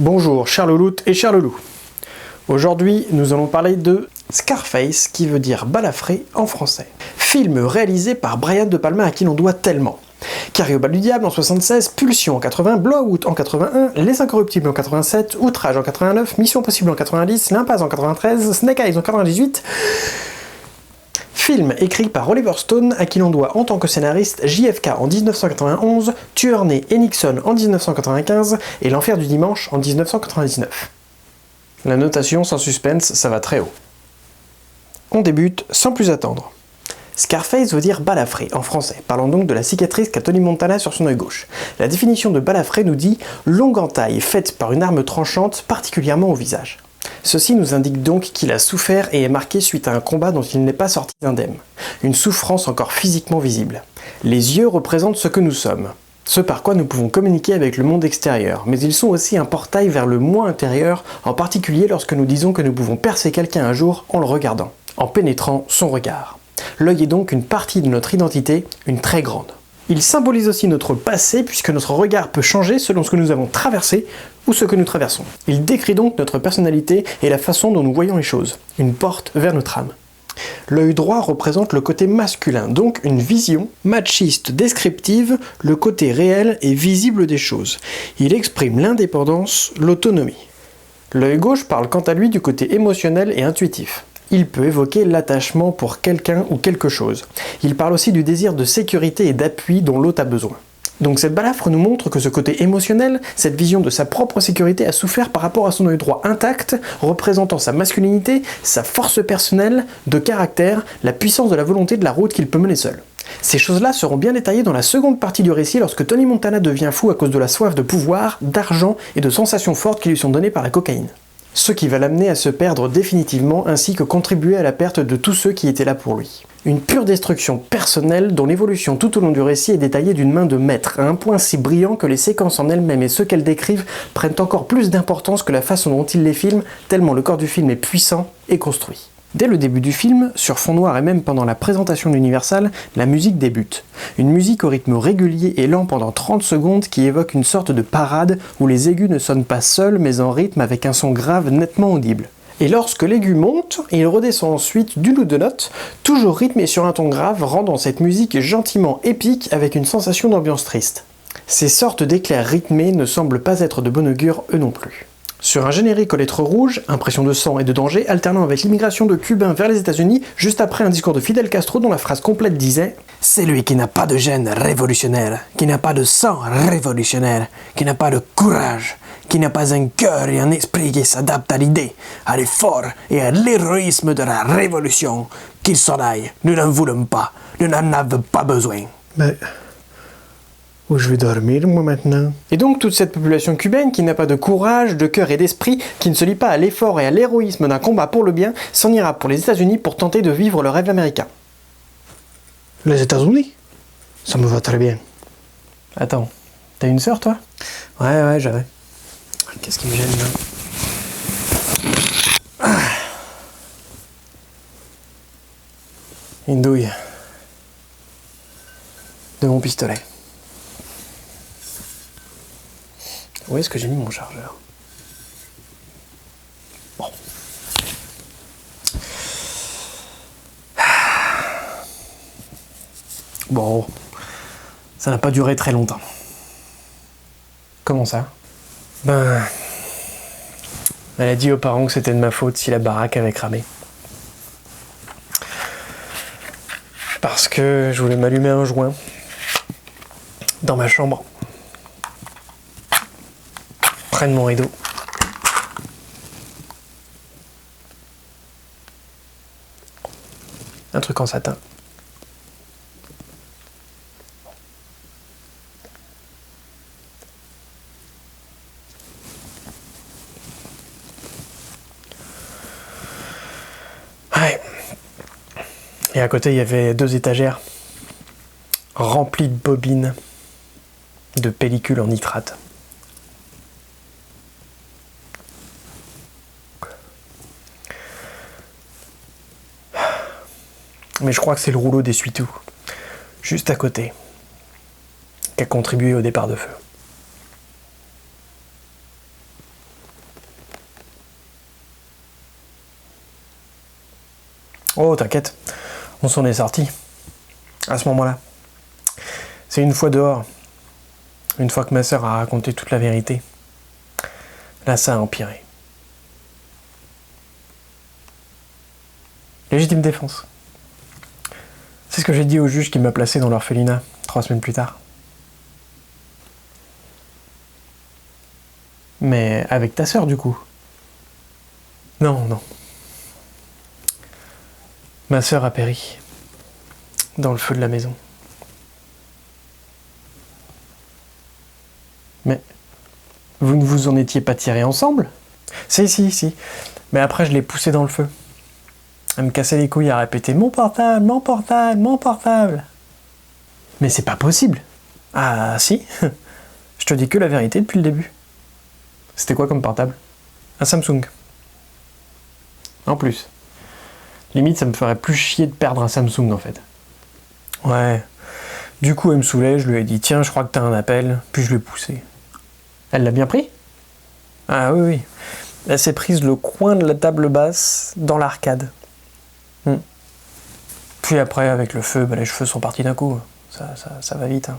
Bonjour chers louloutes et chers loulous. Aujourd'hui nous allons parler de Scarface qui veut dire balafré en français. Film réalisé par Brian De Palma à qui l'on doit tellement. Carré au bal du diable en 76, Pulsion en 80, Blowout en 81, Les Incorruptibles en 87, Outrage en 89, Mission Possible en 90, L'Impasse en 93, Snake Eyes en 98... Film écrit par Oliver Stone, à qui l'on doit en tant que scénariste JFK en 1991, Tueur né et Nixon en 1995 et L'Enfer du Dimanche en 1999. La notation sans suspense, ça va très haut. On débute sans plus attendre. Scarface veut dire balafré en français, parlant donc de la cicatrice qu'a Tony Montana sur son œil gauche. La définition de balafré nous dit « longue entaille faite par une arme tranchante, particulièrement au visage ». Ceci nous indique donc qu'il a souffert et est marqué suite à un combat dont il n'est pas sorti indemne. Une souffrance encore physiquement visible. Les yeux représentent ce que nous sommes, ce par quoi nous pouvons communiquer avec le monde extérieur, mais ils sont aussi un portail vers le moi intérieur, en particulier lorsque nous disons que nous pouvons percer quelqu'un un jour en le regardant, en pénétrant son regard. L'œil est donc une partie de notre identité, une très grande. Il symbolise aussi notre passé puisque notre regard peut changer selon ce que nous avons traversé ou ce que nous traversons. Il décrit donc notre personnalité et la façon dont nous voyons les choses, une porte vers notre âme. L'œil droit représente le côté masculin, donc une vision machiste descriptive, le côté réel et visible des choses. Il exprime l'indépendance, l'autonomie. L'œil gauche parle quant à lui du côté émotionnel et intuitif. Il peut évoquer l'attachement pour quelqu'un ou quelque chose. Il parle aussi du désir de sécurité et d'appui dont l'autre a besoin. Donc cette balafre nous montre que ce côté émotionnel, cette vision de sa propre sécurité a souffert par rapport à son œil droit intact, représentant sa masculinité, sa force personnelle, de caractère, la puissance de la volonté de la route qu'il peut mener seul. Ces choses-là seront bien détaillées dans la seconde partie du récit lorsque Tony Montana devient fou à cause de la soif de pouvoir, d'argent et de sensations fortes qui lui sont données par la cocaïne. Ce qui va l'amener à se perdre définitivement ainsi que contribuer à la perte de tous ceux qui étaient là pour lui. Une pure destruction personnelle dont l'évolution tout au long du récit est détaillée d'une main de maître, à un point si brillant que les séquences en elles-mêmes et ce qu'elles décrivent prennent encore plus d'importance que la façon dont il les filme, tellement le corps du film est puissant et construit. Dès le début du film, sur fond noir et même pendant la présentation d'Universal, la musique débute. Une musique au rythme régulier et lent pendant 30 secondes qui évoque une sorte de parade où les aigus ne sonnent pas seuls mais en rythme avec un son grave nettement audible. Et lorsque l'aigu monte, il redescend ensuite d'une ou deux notes, toujours rythmé sur un ton grave, rendant cette musique gentiment épique avec une sensation d'ambiance triste. Ces sortes d'éclairs rythmés ne semblent pas être de bon augure eux non plus. Sur un générique aux lettres rouges, impression de sang et de danger, alternant avec l'immigration de Cubains vers les États-Unis, juste après un discours de Fidel Castro dont la phrase complète disait « Celui qui n'a pas de gène révolutionnaire, qui n'a pas de sang révolutionnaire, qui n'a pas de courage, qui n'a pas un cœur et un esprit qui s'adapte à l'idée, à l'effort et à l'héroïsme de la révolution, qu'il s'en aille, nous n'en voulons pas, nous n'en avons pas besoin. » Mais où je vais dormir, moi, maintenant? Et donc, toute cette population cubaine qui n'a pas de courage, de cœur et d'esprit, qui ne se lie pas à l'effort et à l'héroïsme d'un combat pour le bien, s'en ira pour les États-Unis pour tenter de vivre le rêve américain. Les États-Unis? Ça me va très bien. Attends, t'as une sœur, toi? Ouais, j'avais. Qu'est-ce qui me gêne, là? Une douille. De mon pistolet. Où est-ce que j'ai mis mon chargeur? Bon. Bon. Ça n'a pas duré très longtemps. Comment ça? Ben... Elle a dit aux parents que c'était de ma faute si la baraque avait cramé. Parce que je voulais m'allumer un joint. Dans ma chambre. Près de mon rideau. Un truc en satin. Ouais. Et à côté, il y avait 2 étagères remplies de bobines de pellicule en nitrate. Mais je crois que c'est le rouleau d'essuie-tout, juste à côté, qui a contribué au départ de feu. Oh, t'inquiète, on s'en est sorti. À ce moment-là. C'est une fois dehors, une fois que ma sœur a raconté toute la vérité. Là, ça a empiré. Légitime défense. C'est ce que j'ai dit au juge qui m'a placé dans l'orphelinat 3 semaines plus tard. Mais avec ta sœur, du coup. Non, non. Ma sœur a péri. Dans le feu de la maison. Mais vous ne vous en étiez pas tirés ensemble? Si. Mais après, je l'ai poussée dans le feu. Elle me cassait les couilles à répéter « Mon portable, mon portable, mon portable !» Mais c'est pas possible. Ah si. Je te dis que la vérité depuis le début. C'était quoi comme portable? Un Samsung. En plus. Limite, ça me ferait plus chier de perdre un Samsung en fait. Ouais. Du coup, elle me saoulait, je lui ai dit « Tiens, je crois que t'as un appel », puis je l'ai poussé. Elle l'a bien pris? Ah oui. Elle s'est prise le coin de la table basse dans l'arcade. Puis après, avec le feu, les cheveux sont partis d'un coup. Ça va vite. Hein.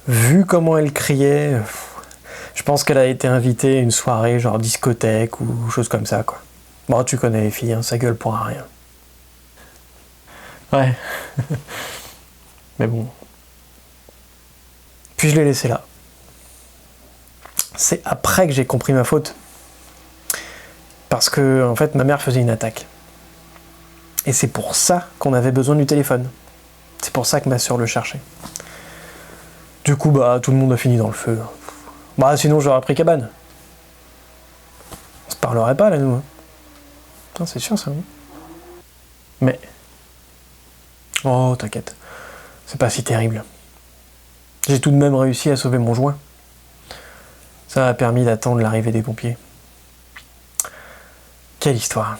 Vu comment elle criait, je pense qu'elle a été invitée à une soirée genre discothèque ou chose comme ça, quoi. Bon, tu connais les filles, hein, ça gueule pour un rien. Ouais. Mais bon. Puis je l'ai laissé là. C'est après que j'ai compris ma faute. Parce que, en fait, ma mère faisait une attaque. Et c'est pour ça qu'on avait besoin du téléphone. C'est pour ça que ma soeur le cherchait. Du coup, tout le monde a fini dans le feu. Sinon, j'aurais pris cabane. On se parlerait pas, là, nous. Hein. Non, c'est sûr, ça, oui. Mais... Oh, t'inquiète. C'est pas si terrible. J'ai tout de même réussi à sauver mon joint. Ça m'a permis d'attendre l'arrivée des pompiers. Quelle histoire.